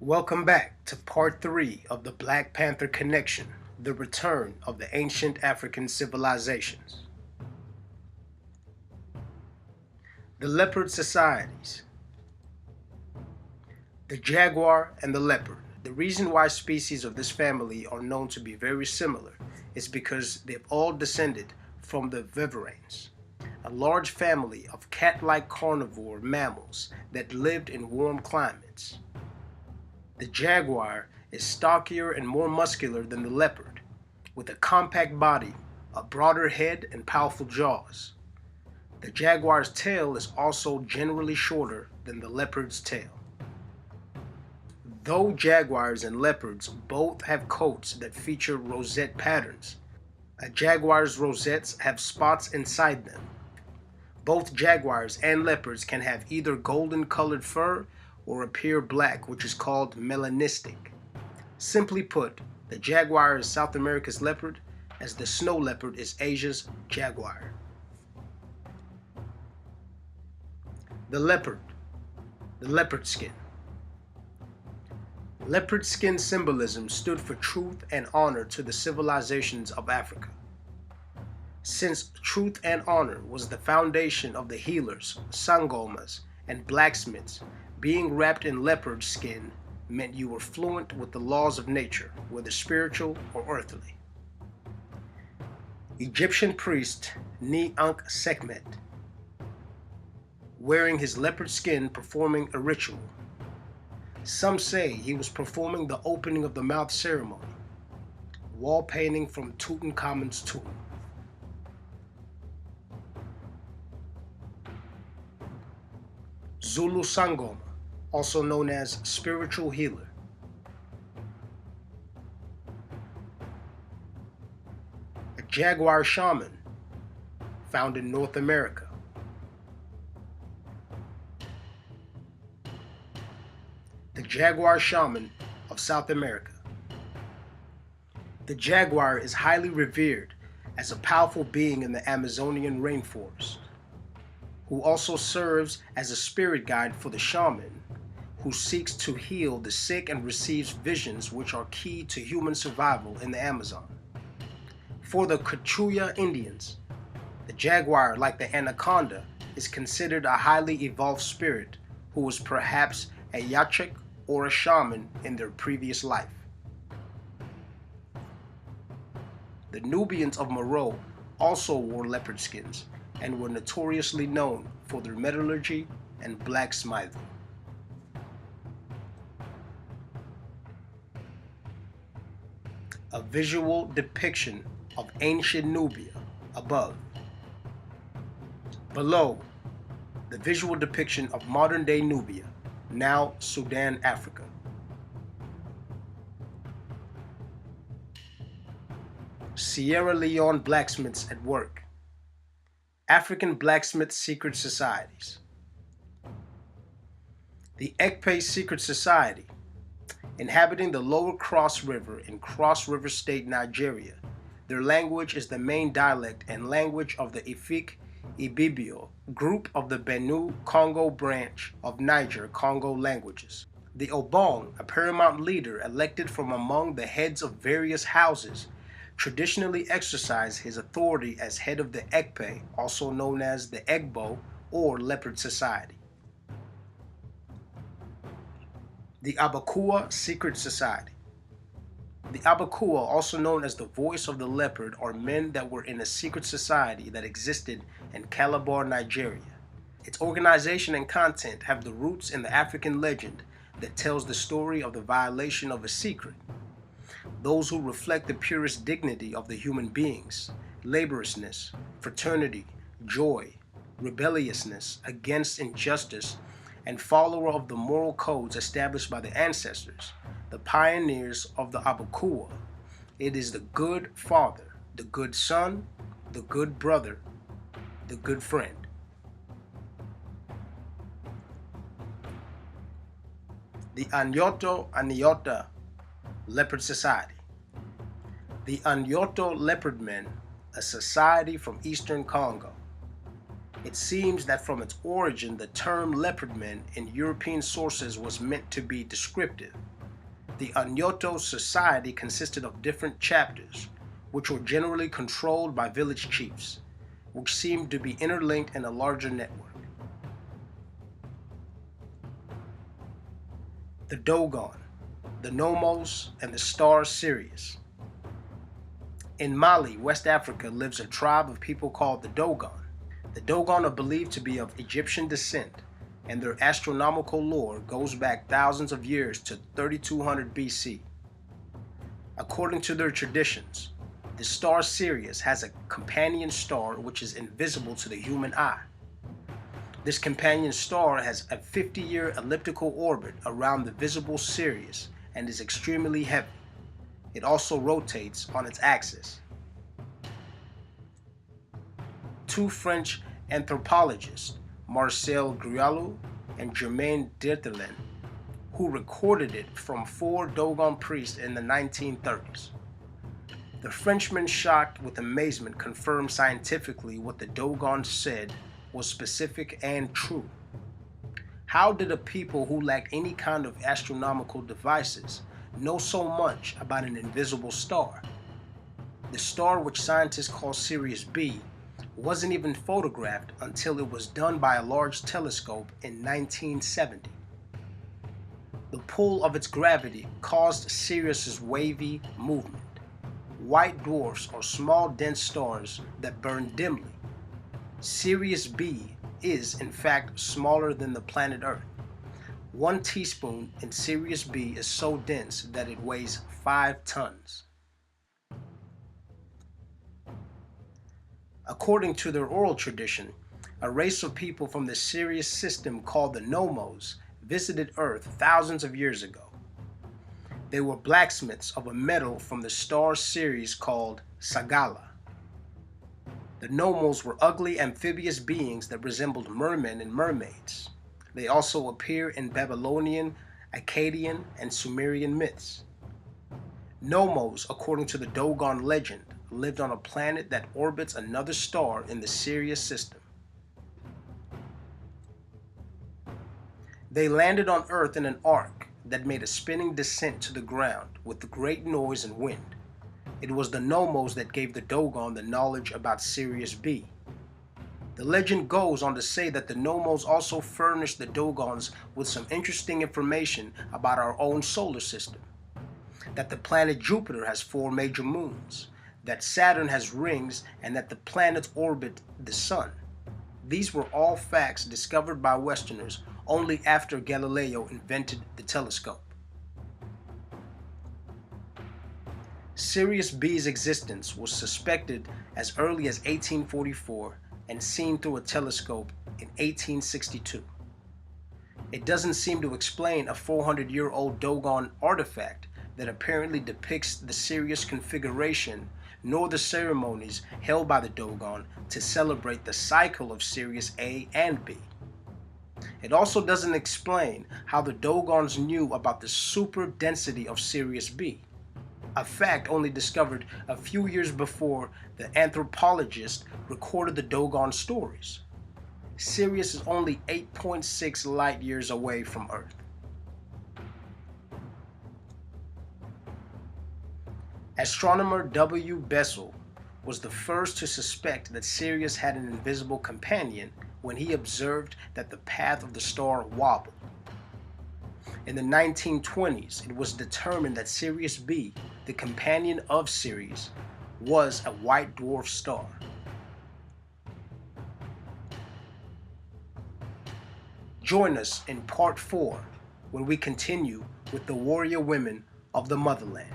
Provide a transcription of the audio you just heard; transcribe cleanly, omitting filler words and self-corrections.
Welcome back to part 3 of the Black Panther Connection, the return of the ancient African civilizations. The leopard societies. The jaguar and the leopard. The reason why species of this family are known to be very similar is because they've all descended from the viverines, a large family of cat-like carnivore mammals that lived in warm climates. The jaguar is stockier and more muscular than the leopard, with a compact body, a broader head, and powerful jaws. The jaguar's tail is also generally shorter than the leopard's tail. Though jaguars and leopards both have coats that feature rosette patterns, a jaguar's rosettes have spots inside them. Both jaguars and leopards can have either golden colored fur or appear black, which is called melanistic. Simply put, the jaguar is South America's leopard, as the snow leopard is Asia's jaguar. The leopard skin. Leopard skin symbolism stood for truth and honor to the civilizations of Africa. Since truth and honor was the foundation of the healers, sangomas, and blacksmiths, being wrapped in leopard skin meant you were fluent with the laws of nature, whether spiritual or earthly. Egyptian priest Ni-Ankh Sekhmet, wearing his leopard skin performing a ritual. Some say he was performing the opening of the mouth ceremony, wall painting from Tutankhamun's tomb. Zulu Sangoma, also known as spiritual healer. A jaguar shaman, found in North America. The jaguar shaman of South America. The jaguar is highly revered as a powerful being in the Amazonian rainforest, who also serves as a spirit guide for the shaman, who seeks to heal the sick and receives visions which are key to human survival in the Amazon. For the Quechua Indians, the jaguar, like the anaconda, is considered a highly evolved spirit who was perhaps a yachik or a shaman in their previous life. The Nubians of Meroe also wore leopard skins and were notoriously known for their metallurgy and blacksmithing. A visual depiction of ancient Nubia above. Below, the visual depiction of modern-day Nubia, now Sudan, Africa. Sierra Leone blacksmiths at work. African blacksmith secret societies. The Ekpe secret society, inhabiting the lower Cross River in Cross River State, Nigeria. Their language is the main dialect and language of the Efik Ibibio group of the Benue Congo branch of Niger Congo languages. The Obong, a paramount leader elected from among the heads of various houses, traditionally exercise his authority as head of the Ekpe, also known as the Egbo or Leopard Society. The Abakua Secret Society. The Abakua, also known as the Voice of the Leopard, are men that were in a secret society that existed in Calabar, Nigeria. Its organization and content have the roots in the African legend that tells the story of the violation of a secret. Those who reflect the purest dignity of the human beings, laboriousness, fraternity, joy, rebelliousness against injustice, and follower of the moral codes established by the ancestors, the pioneers of the Abakua. It is the good father, the good son, the good brother, the good friend. The Anyoto-Aniota Leopard Society. The Anyoto Leopard Men, a society from eastern Congo. It seems that from its origin, the term leopardmen in European sources was meant to be descriptive. The Anyoto society consisted of different chapters, which were generally controlled by village chiefs, which seemed to be interlinked in a larger network. The Dogon, the Nommos, and the star Sirius. In Mali, West Africa, lives a tribe of people called the Dogon. The Dogon are believed to be of Egyptian descent, and their astronomical lore goes back thousands of years to 3200 BC. According to their traditions, the star Sirius has a companion star which is invisible to the human eye. This companion star has a 50-year elliptical orbit around the visible Sirius and is extremely heavy. It also rotates on its axis. Two French anthropologists, Marcel Grualou and Germain Dertelin, who recorded it from 4 Dogon priests in the 1930s. The Frenchmen, shocked with amazement, confirmed scientifically what the Dogon said was specific and true. How did a people who lacked any kind of astronomical devices know so much about an invisible star? The star, which scientists call Sirius B, wasn't even photographed until it was done by a large telescope in 1970. The pull of its gravity caused Sirius's wavy movement. White dwarfs are small dense stars that burn dimly. Sirius B is, in fact, smaller than the planet Earth. 1 teaspoon in Sirius B is so dense that it weighs 5 tons. According to their oral tradition, a race of people from the Sirius system called the Nommos visited Earth thousands of years ago. They were blacksmiths of a metal from the star Sirius called Sagala. The Nommos were ugly amphibious beings that resembled mermen and mermaids. They also appear in Babylonian, Akkadian, and Sumerian myths. Nommos, according to the Dogon legend, lived on a planet that orbits another star in the Sirius system. They landed on Earth in an ark that made a spinning descent to the ground with great noise and wind. It was the Nommos that gave the Dogon the knowledge about Sirius B. The legend goes on to say that the Nommos also furnished the Dogons with some interesting information about our own solar system. That the planet Jupiter has 4 major moons, that Saturn has rings, and that the planets orbit the sun. These were all facts discovered by Westerners only after Galileo invented the telescope. Sirius B's existence was suspected as early as 1844 and seen through a telescope in 1862. It doesn't seem to explain a 400-year-old Dogon artifact that apparently depicts the Sirius configuration, nor the ceremonies held by the Dogon to celebrate the cycle of Sirius A and B. It also doesn't explain how the Dogons knew about the super density of Sirius B, a fact only discovered a few years before the anthropologist recorded the Dogon stories. Sirius is only 8.6 light years away from Earth. Astronomer W. Bessel was the first to suspect that Sirius had an invisible companion when he observed that the path of the star wobbled. In the 1920s, it was determined that Sirius B, the companion of Sirius, was a white dwarf star. Join us in part 4 when we continue with the warrior women of the motherland.